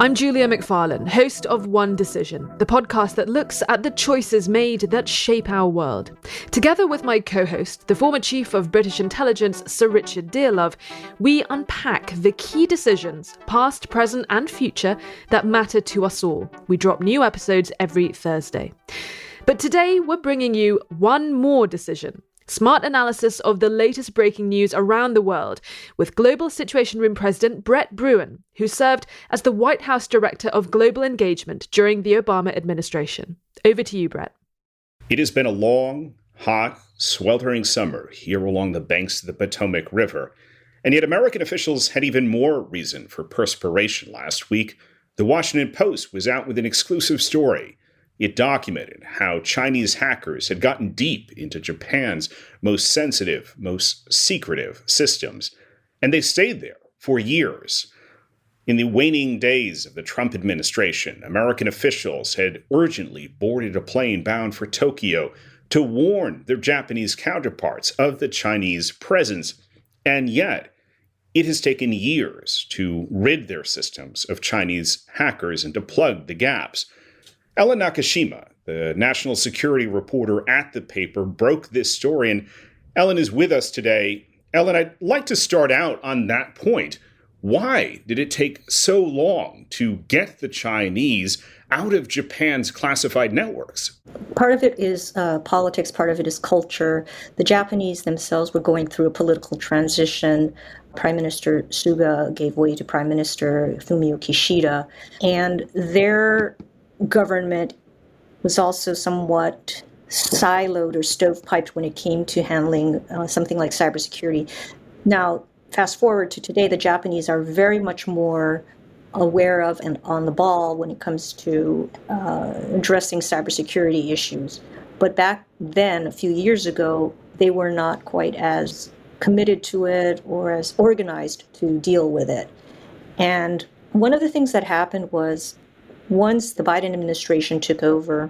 I'm Julia McFarlane, host of One Decision, the podcast that looks at the choices made that shape our world. Together with my co-host, the former chief of British intelligence, Sir Richard Dearlove, we unpack the key decisions, past, present and future, that matter to us all. We drop new episodes every Thursday. But today we're bringing you one more decision. Smart analysis of the latest breaking news around the world with Global Situation Room President Bruen, who served as the White House Director of Global Engagement during the Obama administration. Over to you, Brett. It has been a long, hot, sweltering summer here along the banks of the Potomac River, and yet American officials had even more reason for perspiration last week. The Washington Post was out with an exclusive story. It documented how Chinese hackers had gotten deep into Japan's most sensitive, most secretive systems, and they stayed there for years. In the waning days of the Trump administration, American officials had urgently boarded a plane bound for Tokyo to warn their Japanese counterparts of the Chinese presence, and yet it has taken years to rid their systems of Chinese hackers and to plug the gaps. Ellen Nakashima, the national security reporter at the paper, broke this story, and Ellen is with us today. Ellen, I'd like to start out on that point. Why did it take so long to get the Chinese out of Japan's classified networks? Part of it is politics, part of it is culture. The Japanese themselves were going through a political transition. Prime Minister Suga gave way to Prime Minister Fumio Kishida, and their government was also somewhat siloed or stovepiped when it came to handling something like cybersecurity. Now, fast forward to today, the Japanese are very much more aware of and on the ball when it comes to addressing cybersecurity issues. But back then, a few years ago, they were not quite as committed to it or as organized to deal with it. And one of the things that happened was once the Biden administration took over,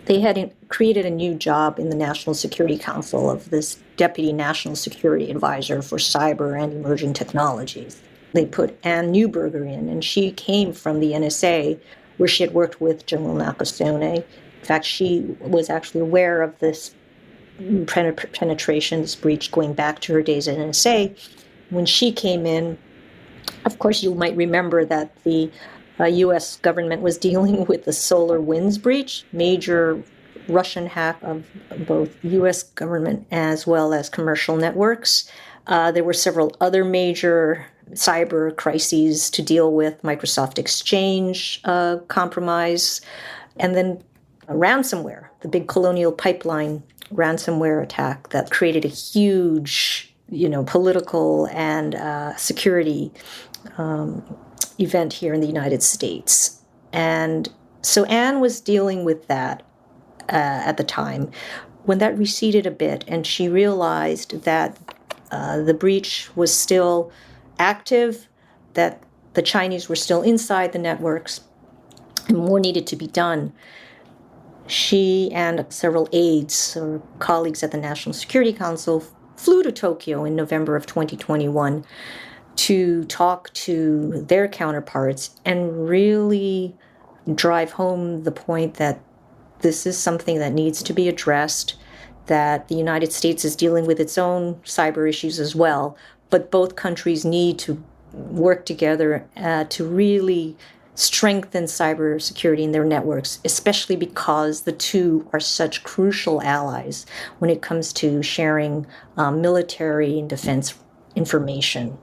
they had created a new job in the National Security Council of this Deputy National Security Advisor for Cyber and Emerging Technologies. They put Ann Neuberger in, and she came from the NSA, where she had worked with General Nakasone. In fact, she was actually aware of this penetration, this breach, going back to her days at NSA. When she came in, of course, you might remember that the U.S. government was dealing with the SolarWinds breach, major Russian hack of both U.S. government as well as commercial networks. There were several other major cyber crises to deal with, Microsoft Exchange compromise, and then ransomware, the big Colonial Pipeline ransomware attack that created a huge, political and security event here in the United States. And so Anne was dealing with that at the time. When that receded a bit and she realized that the breach was still active, that the Chinese were still inside the networks, and more needed to be done, she and several aides or colleagues at the National Security Council flew to Tokyo in November of 2021 to talk to their counterparts and really drive home the point that this is something that needs to be addressed, that the United States is dealing with its own cyber issues as well, but both countries need to work together to really strengthen cybersecurity in their networks, especially because the two are such crucial allies when it comes to sharing military and defense information.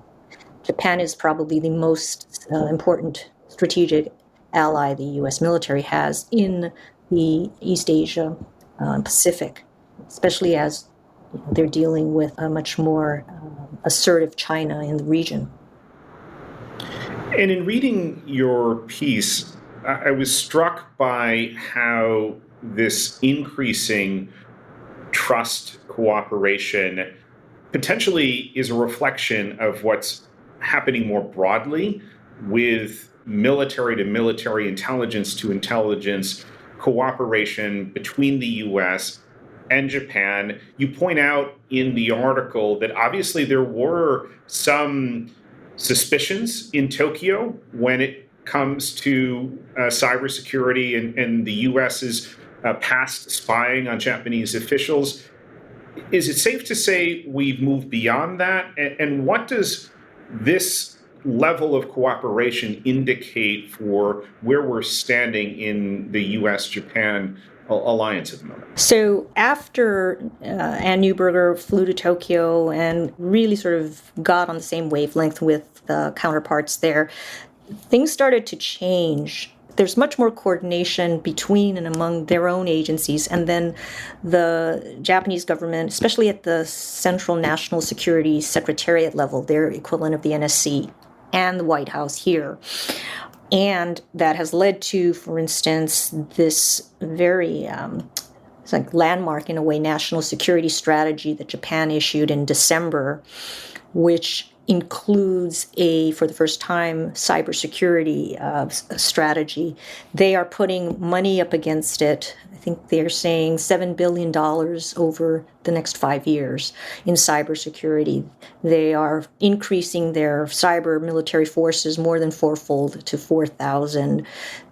Japan is probably the most important strategic ally the U.S. military has in the East Asia Pacific, especially as they're dealing with a much more assertive China in the region. And in reading your piece, I was struck by how this increasing trust cooperation potentially is a reflection of what's happening more broadly with military to military, intelligence to intelligence cooperation between the U.S. and Japan. You point out in the article that obviously there were some suspicions in Tokyo when it comes to cybersecurity and the U.S.'s past spying on Japanese officials. Is it safe to say we've moved beyond that? And what does this level of cooperation indicate for where we're standing in the U.S.-Japan alliance at the moment? So after Ann Neuberger flew to Tokyo and really sort of got on the same wavelength with the counterparts there, things started to change. There's much more coordination between and among their own agencies, and then the Japanese government, especially at the Central National Security Secretariat level, their equivalent of the NSC, and the White House here. And that has led to, for instance, this very it's like landmark, in a way, national security strategy that Japan issued in December, which includes for the first time, cybersecurity strategy. They are putting money up against it. I think they're saying $7 billion over the next 5 years in cybersecurity. They are increasing their cyber military forces more than fourfold to 4,000.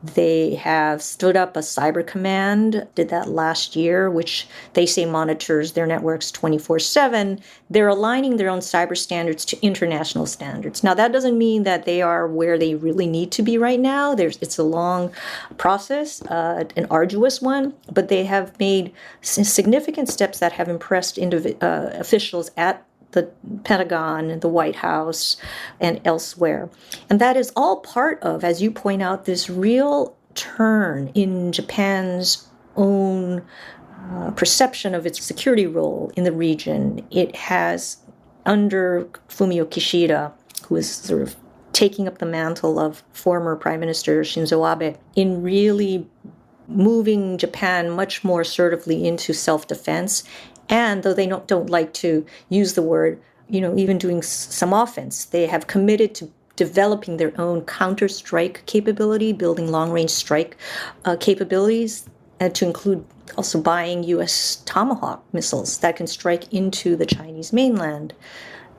They have stood up a cyber command, did that last year, which they say monitors their networks 24/7. They're aligning their own cyber standards to international standards. Now, that doesn't mean that they are where they really need to be right now. It's a long process, an arduous one, but they have made significant steps that have impressed officials at the Pentagon, the White House, and elsewhere. And that is all part of, as you point out, this real turn in Japan's own perception of its security role in the region. It has, under Fumio Kishida, who is sort of taking up the mantle of former Prime Minister Shinzo Abe, in really moving Japan much more assertively into self-defense. And though they don't like to use the word, even doing some offense, they have committed to developing their own counter-strike capability, building long-range strike capabilities, and to include also buying U.S. Tomahawk missiles that can strike into the Chinese mainland.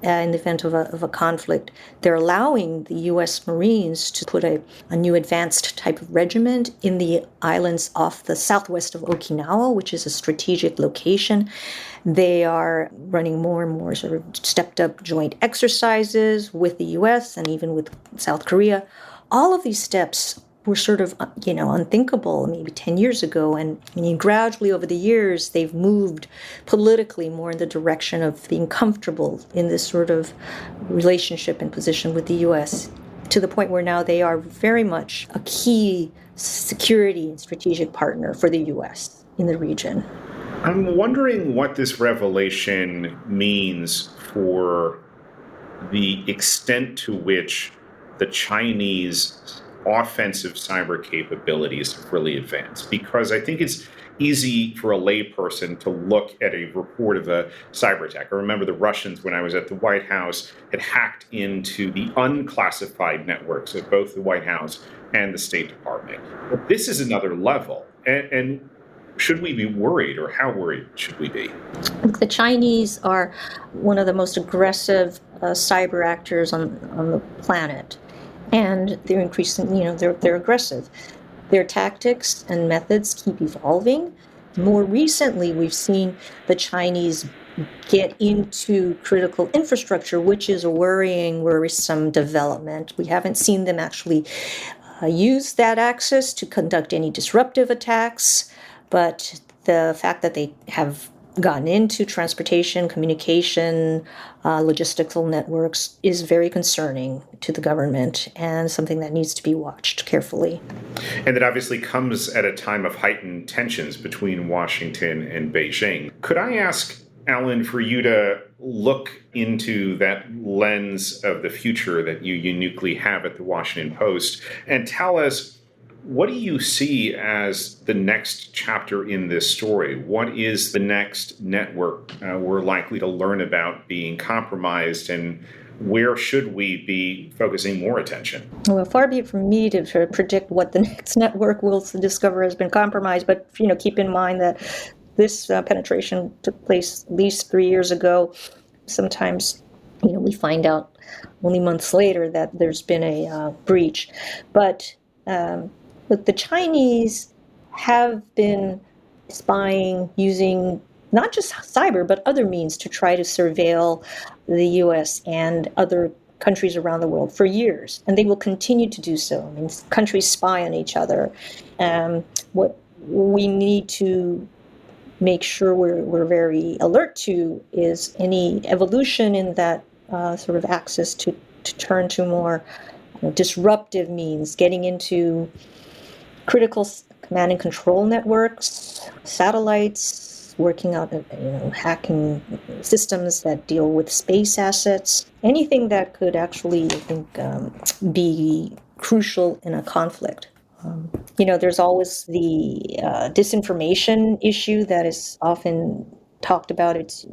In the event of a conflict. They're allowing the U.S. Marines to put a new advanced type of regiment in the islands off the southwest of Okinawa, which is a strategic location. They are running more and more sort of stepped-up joint exercises with the U.S. and even with South Korea. All of these steps were sort of, unthinkable maybe 10 years ago. And gradually over the years, they've moved politically more in the direction of being comfortable in this sort of relationship and position with the U.S., to the point where now they are very much a key security and strategic partner for the U.S. in the region. I'm wondering what this revelation means for the extent to which the Chinese offensive cyber capabilities have really advanced, because I think it's easy for a layperson to look at a report of a cyber attack. I remember the Russians, when I was at the White House, had hacked into the unclassified networks of both the White House and the State Department. But this is another level. And should we be worried, or how worried should we be? The Chinese are one of the most aggressive cyber actors on the planet. And they're increasing, they're aggressive. Their tactics and methods keep evolving. More recently, we've seen the Chinese get into critical infrastructure, which is a worrisome development. We haven't seen them actually use that access to conduct any disruptive attacks, but the fact that they have gotten into transportation, communication, logistical networks is very concerning to the government and something that needs to be watched carefully. And that obviously comes at a time of heightened tensions between Washington and Beijing. Could I ask, Ellen, for you to look into that lens of the future that you uniquely have at the Washington Post and tell us, what do you see as the next chapter in this story? What is the next network we're likely to learn about being compromised, and where should we be focusing more attention? Well, far be it from me to predict what the next network we'll discover has been compromised, but keep in mind that this penetration took place at least 3 years ago. Sometimes we find out only months later that there's been a breach. But look, the Chinese have been spying using not just cyber, but other means to try to surveil the U.S. and other countries around the world for years, and they will continue to do so. I mean, countries spy on each other. What we need to make sure we're very alert to is any evolution in that sort of access to turn to more disruptive means, getting into critical command and control networks, satellites, working out, hacking systems that deal with space assets, anything that could actually, I think, be crucial in a conflict. There's always the disinformation issue that is often talked about. It's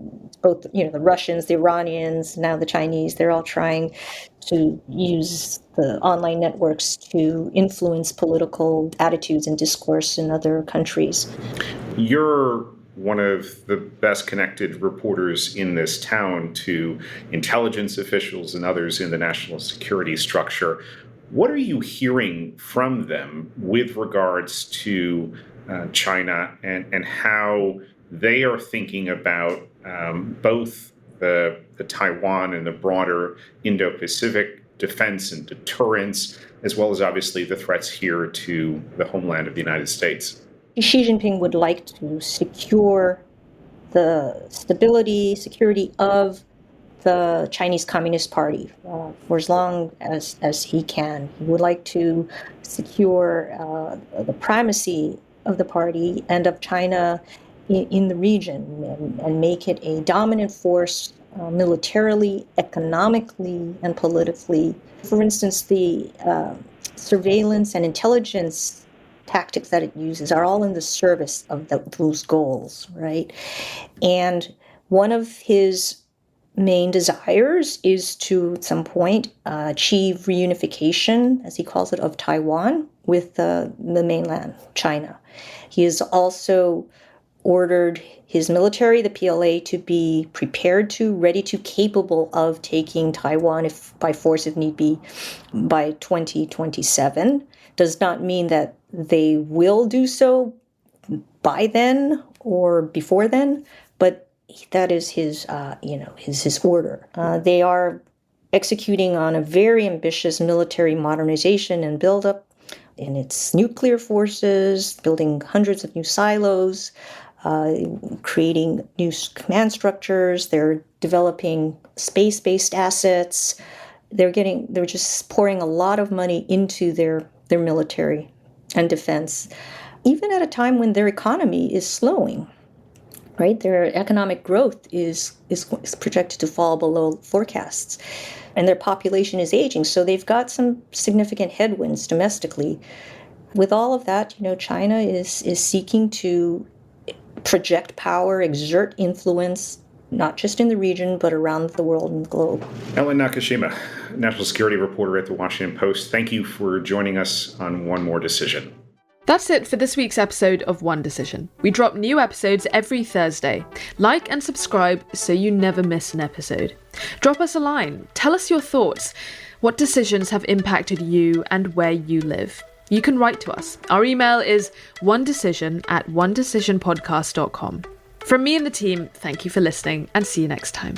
both, the Russians, the Iranians, now the Chinese, they're all trying to use the online networks to influence political attitudes and discourse in other countries. You're one of the best connected reporters in this town to intelligence officials and others in the national security structure. What are you hearing from them with regards to China and how they are thinking about both the Taiwan and the broader Indo-Pacific defense and deterrence, as well as obviously the threats here to the homeland of the United States? Xi Jinping would like to secure the stability, security of the Chinese Communist Party for as long as he can. He would like to secure the primacy of the party and of China in the region and make it a dominant force militarily, economically, and politically. For instance, the surveillance and intelligence tactics that it uses are all in the service of those goals, right? And one of his main desires is to, at some point, achieve reunification, as he calls it, of Taiwan with the mainland China. He has also ordered his military, the PLA, to be prepared to, ready to, capable of taking Taiwan, if by force if need be, by 2027. Does not mean that they will do so by then or before then, but that is his order. They are executing on a very ambitious military modernization and buildup in its nuclear forces, building hundreds of new silos, creating new command structures. They're developing space-based assets. They're just pouring a lot of money into their military and defense, even at a time when their economy is slowing. Right, their economic growth is projected to fall below forecasts, and their population is aging. So they've got some significant headwinds domestically. With all of that, China is seeking to project power, exert influence, not just in the region, but around the world and the globe. Ellen Nakashima, national security reporter at the Washington Post. Thank you for joining us on One More Decision. That's it for this week's episode of One Decision. We drop new episodes every Thursday. Like and subscribe so you never miss an episode. Drop us a line. Tell us your thoughts. What decisions have impacted you and where you live? You can write to us. Our email is onedecision@onedecisionpodcast.com. From me and the team, thank you for listening and see you next time.